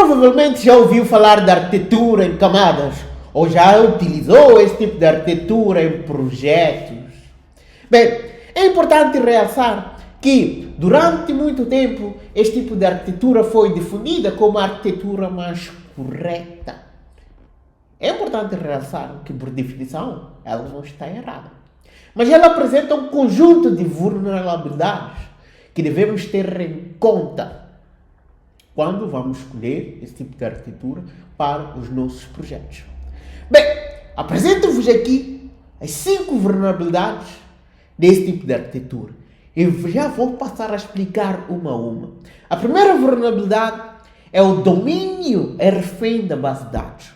provavelmente já ouviu falar de arquitetura em camadas ou já utilizou esse tipo de arquitetura em projetos. Bem, é importante realçar que durante muito tempo este tipo de arquitetura foi difundida como a arquitetura mais correta. É importante realçar que, por definição, ela não está errada. Mas ela apresenta um conjunto de vulnerabilidades que devemos ter em conta quando vamos escolher esse tipo de arquitetura para os nossos projetos. Bem, apresento-vos aqui as 5 vulnerabilidades desse tipo de arquitetura. E já vou passar a explicar uma a uma. A primeira vulnerabilidade é o domínio refém da base de dados.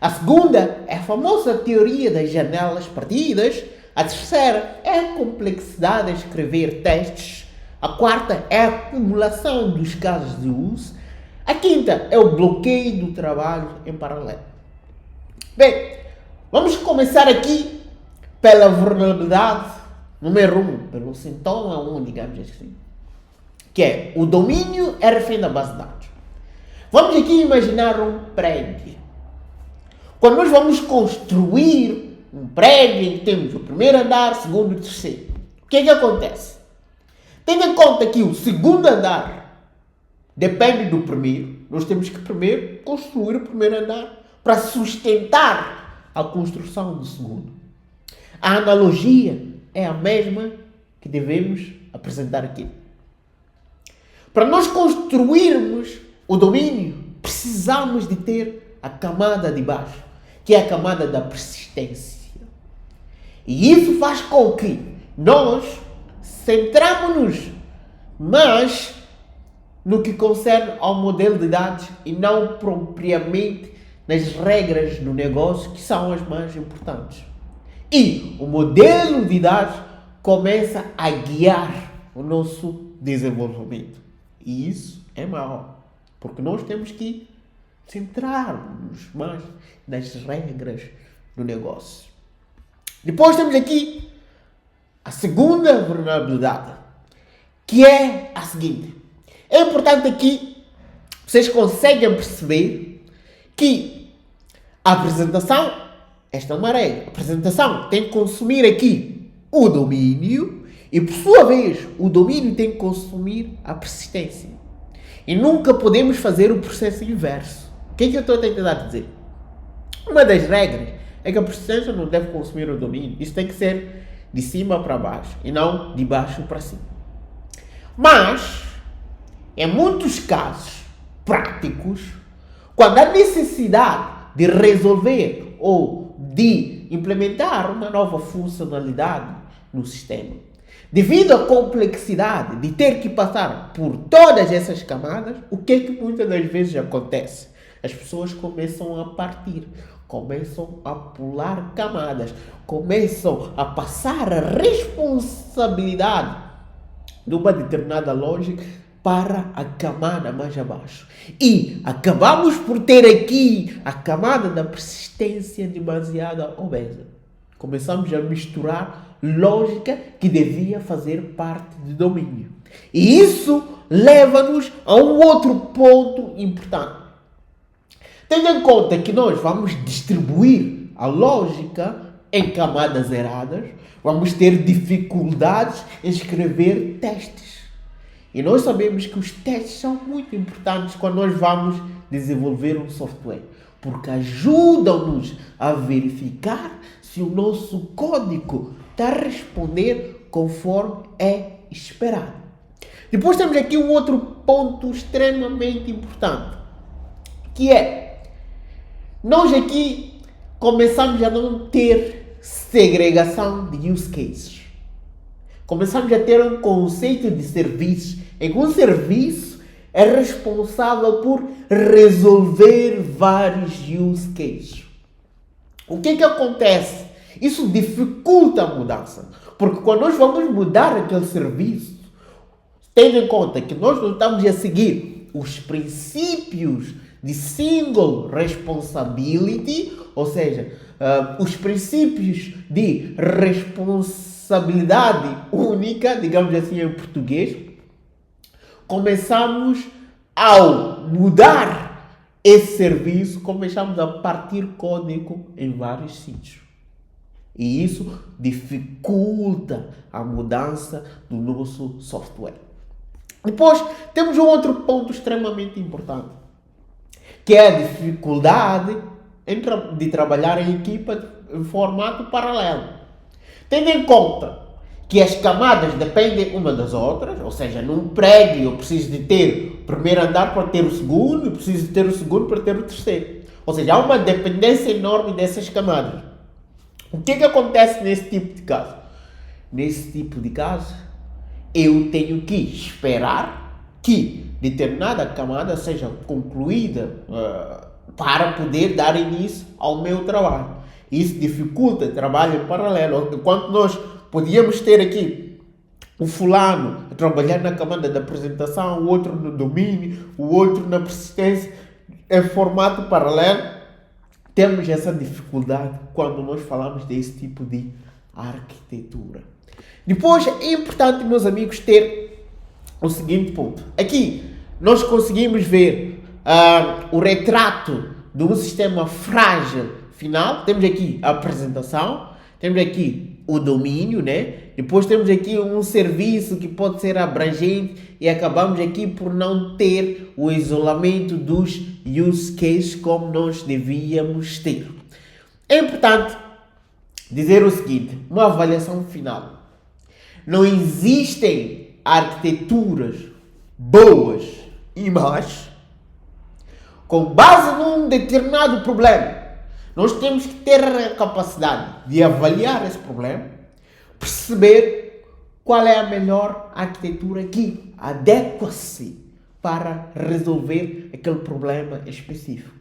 A segunda é a famosa teoria das janelas partidas. A terceira é a complexidade de escrever testes. A quarta é a acumulação dos casos de uso. A quinta é o bloqueio do trabalho em paralelo. Bem, vamos começar aqui pela vulnerabilidade número 1, pelo sintoma 1, digamos assim, que é o domínio refém da base de dados. Vamos aqui imaginar um prédio. Quando nós vamos construir um prédio em que temos o primeiro andar, o segundo e o terceiro, o que é que acontece? Tendo em conta que o segundo andar depende do primeiro, nós temos que primeiro construir o primeiro andar para sustentar a construção do segundo. A analogia é a mesma que devemos apresentar aqui. Para nós construirmos o domínio, precisamos de ter a camada de baixo, que é a camada da persistência. E isso faz com que nós centramos-nos mais no que concerne ao modelo de dados e não propriamente nas regras do negócio, que são as mais importantes. E o modelo de dados começa a guiar o nosso desenvolvimento. E isso é mau, porque nós temos que centrar-nos mais nas regras do negócio. Depois temos aqui a segunda vulnerabilidade, que é a seguinte. É importante aqui, vocês conseguem perceber que a apresentação, esta é uma regra, a apresentação tem que consumir aqui o domínio e, por sua vez, o domínio tem que consumir a persistência. E nunca podemos fazer o processo inverso. O que é que eu estou a tentar dizer? Uma das regras é que a persistência não deve consumir o domínio. Isso tem que ser de cima para baixo e não de baixo para cima. Mas, em muitos casos práticos, quando há necessidade de resolver ou de implementar uma nova funcionalidade no sistema, devido à complexidade de ter que passar por todas essas camadas, o que é que muitas das vezes acontece? As pessoas começam a partir, começam a pular camadas, começam a passar a responsabilidade de uma determinada lógica para a camada mais abaixo. E acabamos por ter aqui a camada da persistência demasiado obesa. Começamos a misturar lógica que devia fazer parte do domínio. E isso leva-nos a um outro ponto importante. Tendo em conta que nós vamos distribuir a lógica em camadas erradas, vamos ter dificuldades em escrever testes. E nós sabemos que os testes são muito importantes quando nós vamos desenvolver um software, porque ajudam-nos a verificar se o nosso código está a responder conforme é esperado. Depois temos aqui um outro ponto extremamente importante, que é, nós aqui começamos a não ter segregação de use cases. Começamos a ter um conceito de serviços, em que um serviço é responsável por resolver vários use cases. O que acontece? Isso dificulta a mudança, porque quando nós vamos mudar aquele serviço, tendo em conta que nós não estamos a seguir os princípios de single responsibility, ou seja, os princípios de responsabilidade única, digamos assim em português, começamos ao mudar esse serviço, começamos a partir código em vários sítios. E isso dificulta a mudança do nosso software. Depois, temos um outro ponto extremamente importante, que é a dificuldade de trabalhar em equipa em formato paralelo. Tendo em conta que as camadas dependem uma das outras, ou seja, num prédio eu preciso de ter o primeiro andar para ter o segundo, eu preciso de ter o segundo para ter o terceiro. Ou seja, há uma dependência enorme dessas camadas. O que acontece nesse tipo de caso? Nesse tipo de caso, eu tenho que esperar que determinada camada seja concluída para poder dar início ao meu trabalho. Isso dificulta o trabalho em paralelo. Enquanto nós podíamos ter aqui o fulano a trabalhar na camada da apresentação, o outro no domínio, o outro na persistência, em formato paralelo, temos essa dificuldade quando nós falamos desse tipo de arquitetura. Depois é importante, meus amigos, ter o seguinte ponto. Aqui nós conseguimos ver o retrato de um sistema frágil final. Temos aqui a apresentação, temos aqui o domínio, né? Depois temos aqui um serviço que pode ser abrangente e acabamos aqui por não ter o isolamento dos use cases como nós devíamos ter. É importante dizer o seguinte, uma avaliação final. Não existem arquiteturas boas e más com base num determinado problema. Nós temos que ter a capacidade de avaliar esse problema, perceber qual é a melhor arquitetura que adequa-se para resolver aquele problema específico,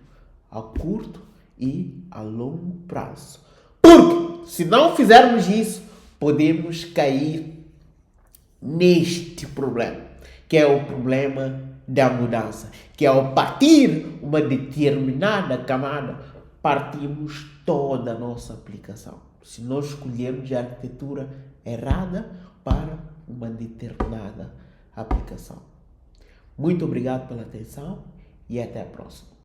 a curto e a longo prazo. Porque, se não fizermos isso, podemos cair neste problema, que é o problema da mudança, que é ao partir uma determinada camada, partimos toda a nossa aplicação. Se nós escolhermos a arquitetura errada para uma determinada aplicação. Muito obrigado pela atenção e até a próxima.